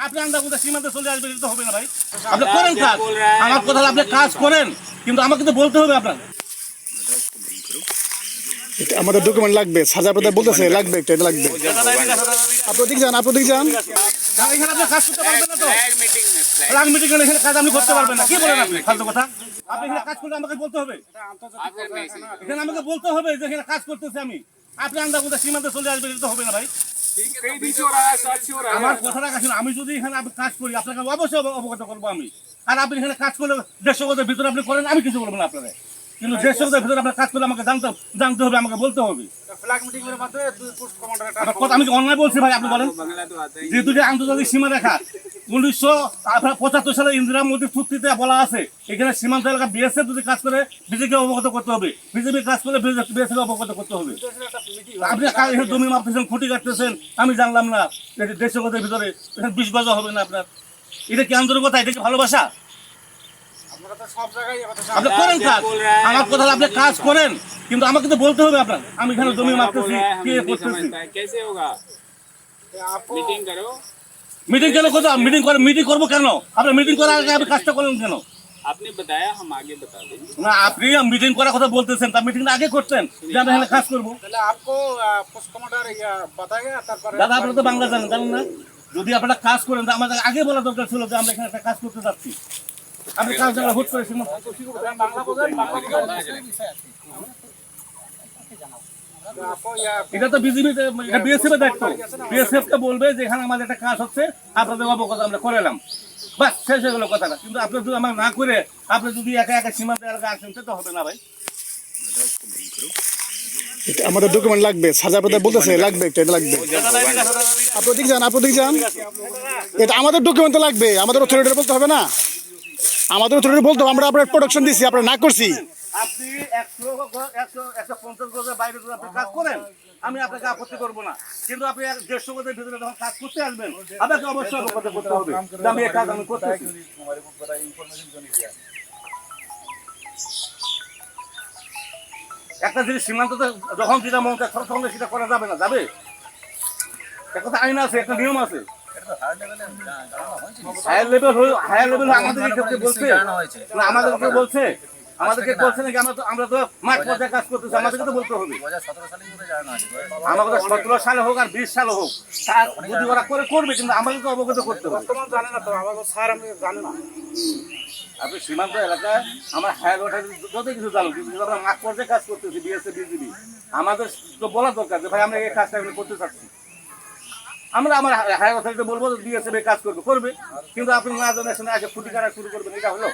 আপনি আন্দাজে সীমান্তে চলে আসবেন, এটা তো হবে না ভাই। আপনি করেন কাজ, আমার কথা হলো আপনি কাজ করেন, কিন্তু আমাকে তো বলতে হবে আপনার। আমাদের ডকুমেন্ট লাগবে, সাজা প্রদায় বলতেছে লাগবে, একটা এটা লাগবে। আপনি ওদিকে যান, আপনি ওদিকে যান। এখানে আপনি কাজ করতে পারবেন না তো? ফ্ল্যাগ মিটিং এখানে কাজ আপনি করতে পারবেন না, কি বলেন আপনি? ফালতু কথা। আপনি এখানে কাজ করলে আমাকে বলতে হবে, এখানে আমাকে বলতে হবে যে এখানে কাজ করতেছি আমি। আপনি আন্দাজে সীমান্তে চলে আসবেন, এটা তো হবে না ভাই। আমার কথাটা কাছে, আমি যদি এখানে আপনি কাজ করি আপনাকে অবশ্যই অবগত করবো আমি। আর আপনি এখানে কাজ করলে 150 গজের ভিতরে আপনি করেন, আমি কিছু বলবো না আপনারা। কিন্তু 150 গজের ভিতরে আপনার কাজ করলে আমাকে জানতে হবে, আমাকে বলতে হবে। আমি কি অন্যায় বলছি ভাই? আপনি বলেন, যেহেতু যে আন্তর্জাতিক সীমা রেখা 1975 সালে ইন্দিরা মোদী চুক্তিতে বলা আছে, এখানে সীমান্ত এলাকা বিএসএফ যদি কাজ করে বিজেপি অবগত করতে হবে, বিজেপি কাজ করে বিএসএফ অবগত করতে হবে। আপনি এখানে জমি মাপতেছেন, খুঁটি কাটতেছেন, আমি জানলাম না 150 গজের ভিতরে এখানে 20 গজ হবে না আপনার। এটা কি আন্তরিকতা? এটা কি ভালোবাসা? আপনি করেন কাজ, আমার কথা হলো আপনি কাজ করেন, কিন্তু আমাকে তো বলতে হবে আপনার। আমি এখানে জমি মাপতেছি, কি করতেছি। মিটিং কেন করবো? মিটিং করবো কেন? আপনি মিটিং করার আগে আপনি কাজটা করলেন কেন? आपने बताया हम आगे बता देंगे। না, আপনি মিটিং করার কথা বলতেছেন, তার মিটিংটা আগে করতেন যে আমি এখানে কাজ করবো। দাদা আপনি তো বাংলা জানেন না? যদি আপনারা কাজ করেন তো আমাদের আগে বলা দরকার ছিল যে আমরা এখানে একটা কাজ করতে যাচ্ছি। আপনি কাজ জানা হুট করে এটা তো বিজেপি, এটা বিএসএফ এর দায়িত্ব। বিএসএফ কে বলবে যে এখানে আমাদের একটা কাজ হচ্ছে, আপনাদের অবগত আমরা করে এলাম, বাস শেষ হয়ে গেল কথাটা। কিন্তু আপনি যদি আমার না করে আপনি যদি একা একা সীমান্ত এলাকা আসেন, তো হবে না ভাই। আমাদের ডকুমেন্ট লাগবে, সাজা প্রদায় বলতেছে লাগবে, একটা এটা লাগবে। আপনি ওদিকে যান, আপনি ওদিকে যান। এটা আমাদের ডকুমেন্ট তো লাগবে, আমাদের অথরিটি বলতে হবে না? আমাদের অথরিটি বলতে হবে, আমরা আপনার প্রোডাকশন দিচ্ছি, আপনারা না করছি। আপনি 150 গজের বাইরে যদি আপনি কাজ করেন, আমি আপনাকে আপত্তি করবো না। কিন্তু আপনি 150 গজের ভিতরে যখন কাজ করতে আসবেন, আপনাকে অবশ্যই অবগত করতে হবে যে আমি এই কাজ আমি করতেছি। একটা জিনিস সীমান্ততে যখন যেটা মন চায় তখন সেটা করা যাবে না, যাবে? একটা তো আইন আছে, একটা নিয়ম আছে। হায়ার লেভেল আমাদের ক্ষেত্রে বলছে না, আমাদেরকে বলছে, আমাদেরকে বলছে নাকি? আমরা তো মাঠ পর্যায়ে কাজ করতেছি, আমাদেরকে তো বলতে হবে। আমাদের 17 সালে হোক আর 20 সালে হোক, তার যদি ওরা করবে, কিন্তু আমাকে তো অবগত করতে হবে। জানে না তো আমাদের স্যার, আমি জানি না। আপনি সীমান্ত এলাকায় আমার হায়ার ওঠার যত কিছু জানো, কিন্তু আমরা মাঠ পর্যায়ে কাজ করতেছি, বিএসএফ বিজিবি, আমাদের তো বলা দরকার যে ভাই আমরা এই কাজটা করতে চাচ্ছি। আমরা আমার হায়ার অথরিটি বলবো বিএসএফ কাজ করবে, কিন্তু আপনি না জানার শুনে আগে ফুটি কাটা শুরু করবেন, এটা হলো?